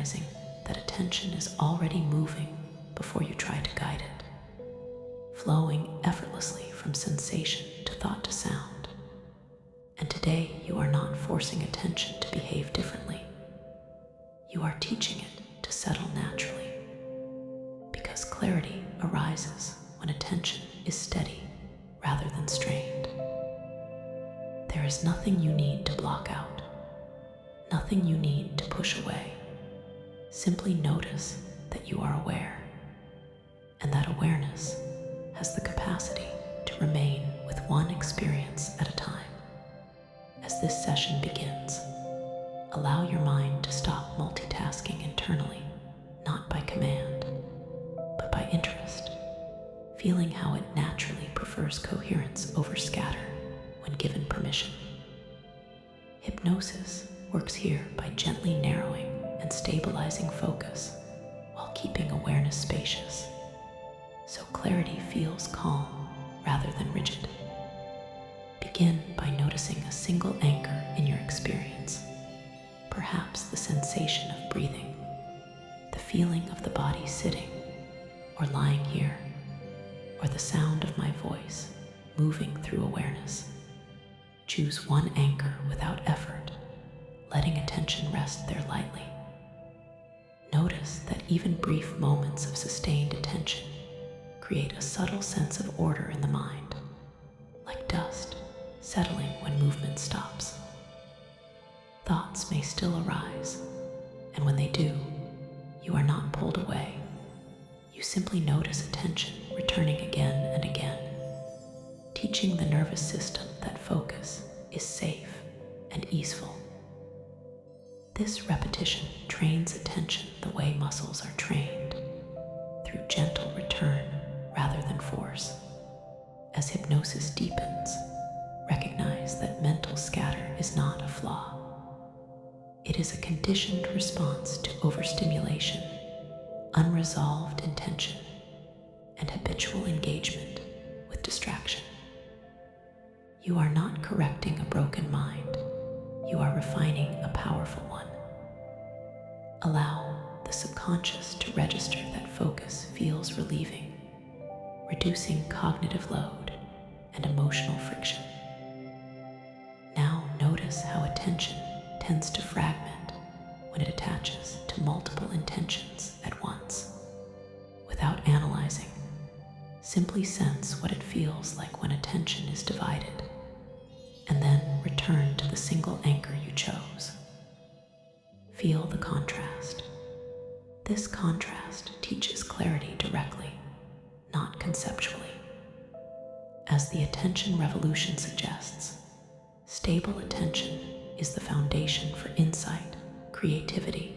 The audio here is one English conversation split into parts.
recognizing that attention is already moving before you try to guide it, flowing effortlessly from sensation to thought to sound. And today you are not forcing attention to behave differently. You are teaching it to settle naturally, because clarity arises when attention is steady rather than strained. There is nothing you need to block out, nothing you need to push away. Simply notice that you are aware, and that awareness has the capacity to remain with one experience at a time. As this session begins, allow your mind to stop multitasking internally, not by command, but by interest, feeling how it naturally prefers coherence over scatter when given permission. Hypnosis works here by gently narrowing and stabilizing focus while keeping awareness spacious, so clarity feels calm rather than rigid. Begin by noticing a single anchor in your experience, perhaps the sensation of breathing, the feeling of the body sitting or lying here, or the sound of my voice moving through awareness. Choose one anchor without effort, letting attention rest there lightly. Notice that even brief moments of sustained attention create a subtle sense of order in the mind, like dust settling when movement stops. Thoughts may still arise, and when they do, you are not pulled away. You simply notice attention returning again and again, teaching the nervous system that focus is safe and easeful. This repetition trains attention the way muscles are trained, through gentle return rather than force. As hypnosis deepens, recognize that mental scatter is not a flaw. It is a conditioned response to overstimulation, unresolved intention, and habitual engagement with distraction. You are not correcting a broken mind. You are refining a powerful one. Allow the subconscious to register that focus feels relieving, reducing cognitive load and emotional friction. Now notice how attention tends to fragment when it attaches to multiple intentions at once. Without analyzing, simply sense what it feels like when attention is divided, and then return to the single anchor you chose. Feel the contrast. This contrast teaches clarity directly, not conceptually. As the attention revolution suggests, stable attention is the foundation for insight, creativity,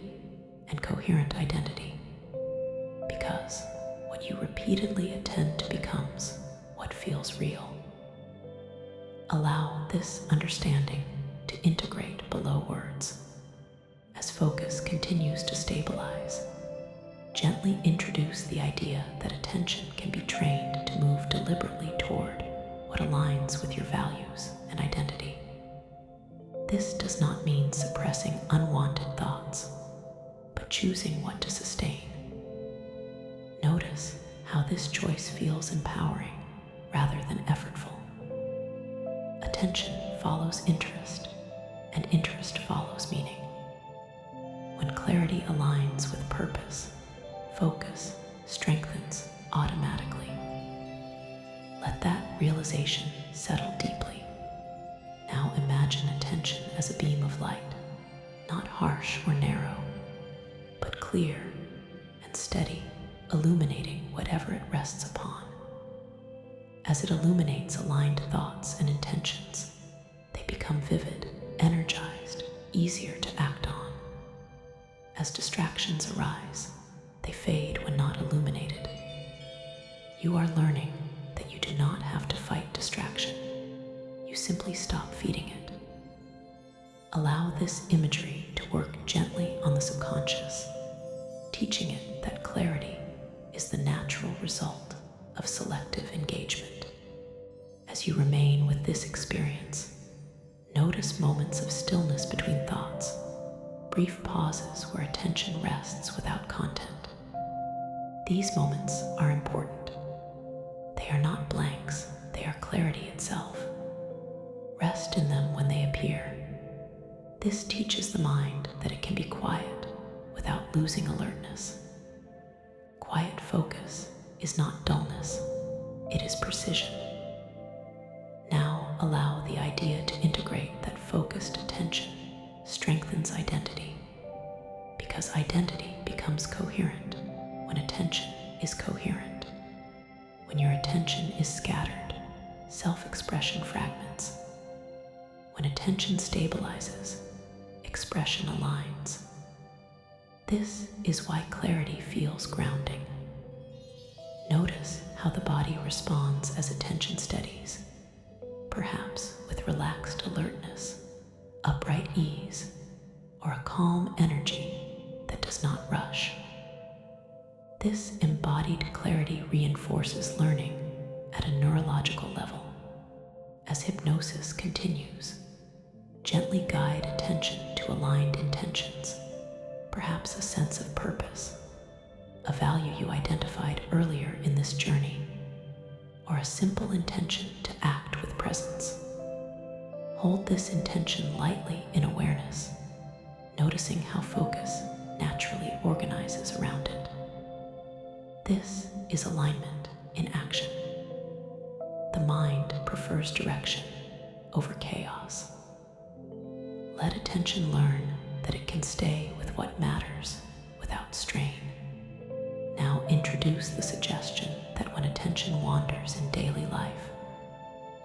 and coherent identity. Because what you repeatedly attend to becomes what feels real. Allow this understanding to integrate below words. As focus continues to stabilize, gently introduce the idea that attention can be trained to move deliberately toward what aligns with your values and identity. This does not mean suppressing unwanted thoughts, but choosing what to sustain. Notice how this choice feels empowering rather than effortful. Attention follows interest, and interest follows meaning. When clarity aligns with purpose, focus strengthens automatically. Let that realization settle deeply. Now imagine attention as a beam of light, not harsh or narrow, but clear and steady, illuminating whatever it rests upon. As it illuminates aligned thoughts and intentions, they become vivid, energized, easier to act on. As distractions arise, they fade when not illuminated. You are learning that you do not have to fight distraction. You simply stop feeding it. Allow this imagery to work gently on the subconscious, teaching it that clarity is the natural result of selective engagement. As you remain with this experience, notice moments of stillness between thoughts, brief pauses where attention rests without content. These moments are important. They are not blanks, they are clarity itself. Rest in them when they appear. This teaches the mind that it can be quiet without losing alertness. Quiet focus is not dullness, it is precision. Now allow the idea to integrate that focused attention strengthens identity, because identity becomes coherent when attention is coherent. When your attention is scattered, self-expression fragments. When attention stabilizes, expression aligns. This is why clarity feels grounding. Notice how the body responds as attention steadies, perhaps with relaxed alertness, upright ease, or a calm energy that does not rush. This embodied clarity reinforces learning at a neurological level. As hypnosis continues, gently guide attention to aligned intentions, perhaps a sense of purpose, a value you identified earlier in this journey, or a simple intention to act with presence. Hold this intention lightly in awareness, noticing how focus naturally organizes around it. This is alignment in action. The mind prefers direction over chaos. Let attention learn that it can stay with what matters without strain. Now introduce the suggestion that when attention wanders in daily life,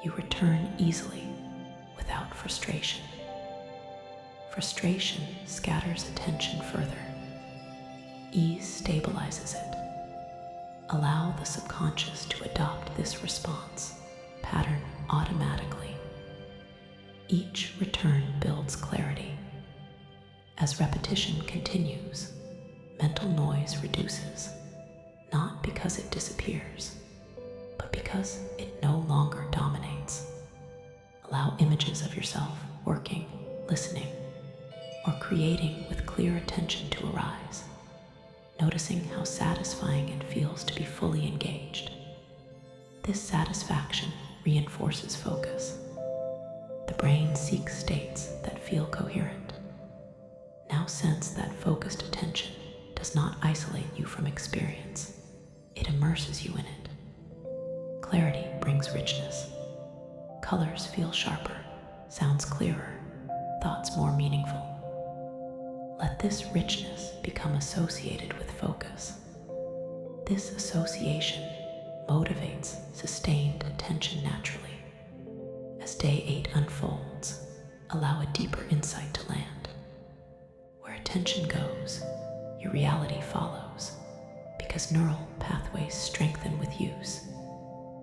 you return easily without frustration. Frustration scatters attention further. Ease stabilizes it. Allow the subconscious to adopt this response pattern automatically. Each return builds clarity. As repetition continues, mental noise reduces, not because it disappears, but because it no longer dominates. Allow images of yourself working, listening, or creating with clear attention to arise, noticing how satisfying it feels to be fully engaged. This satisfaction reinforces focus. The brain seeks states that feel coherent. Now sense that focused attention does not isolate you from experience. It immerses you in it. Clarity brings richness. Colors feel sharper, sounds clearer, thoughts more meaningful. Let this richness become associated with focus. This association motivates sustained attention naturally. As day 8 unfolds, allow a deeper insight to land. Where attention goes, your reality follows, because neural pathways strengthen with use,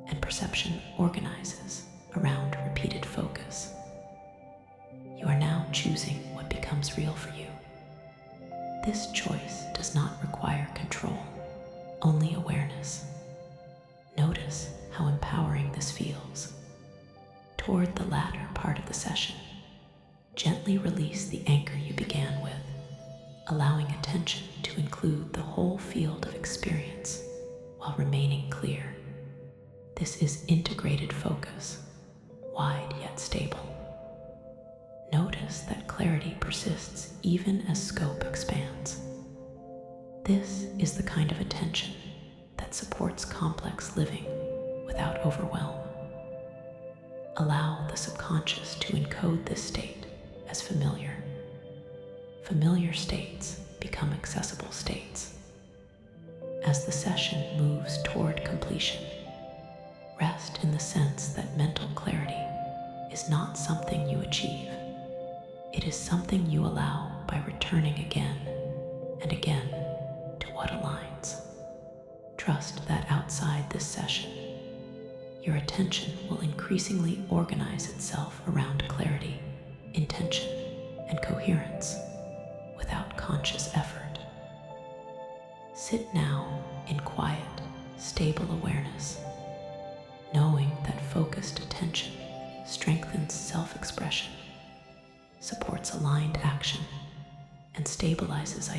and perception organizes around repeated focus. You are now choosing what becomes real for you. This choice does not require control, only awareness. Notice how empowering this feels. Toward the latter part of the session, gently release the anchor you began with, allowing attention to include the whole field of experience while remaining clear. This is integrated focus, wide yet stable. Notice that clarity persists even as scope expands. This is the kind of attention that supports complex living without overwhelm. Allow the subconscious to encode this state as familiar. Familiar states become accessible states. As the session moves toward completion, rest in the sense that mental clarity is not something you achieve. It is something you allow by returning again and again to what aligns. Trust that outside this session, your attention will increasingly organize itself around clarity, intention, and coherence without conscious effort. Sit now in quiet, stable awareness, knowing that focused attention strengthens self-expression, supports aligned action, and stabilizes identity.